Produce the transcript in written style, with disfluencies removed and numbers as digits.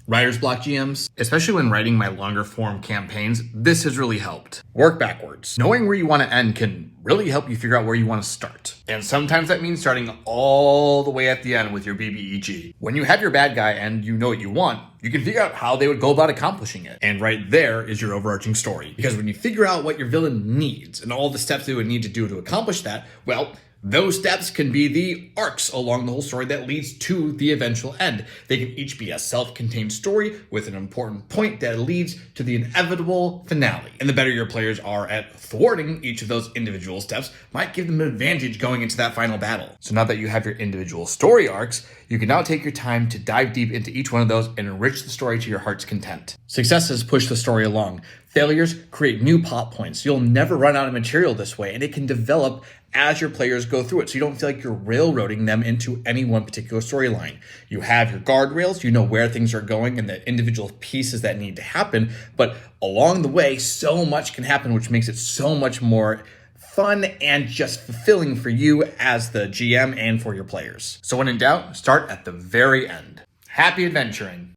Writer's block GMs, especially when writing my longer form campaigns, this has really helped. Work backwards. Knowing where you want to end can really help you figure out where you want to start. And sometimes that means starting all the way at the end with your BBEG. When you have your bad guy and you know what you want, you can figure out how they would go about accomplishing it. And right there is your overarching story. Because when you figure out what your villain needs and all the steps they would need to do to accomplish that, well, those steps can be the arcs along the whole story that leads to the eventual end. They can each be a self-contained story with an important point that leads to the inevitable finale. And the better your players are at thwarting each of those individual steps might give them an advantage going into that final battle. So now that you have your individual story arcs, you can now take your time to dive deep into each one of those and enrich the story to your heart's content. Successes push the story along. Failures create new plot points. You'll never run out of material this way, and it can develop as your players go through it, so you don't feel like you're railroading them into any one particular storyline. You have your guardrails, you know where things are going and the individual pieces that need to happen, but along the way, so much can happen, which makes it so much more fun and just fulfilling for you as the GM and for your players. So when in doubt, start at the very end. Happy adventuring.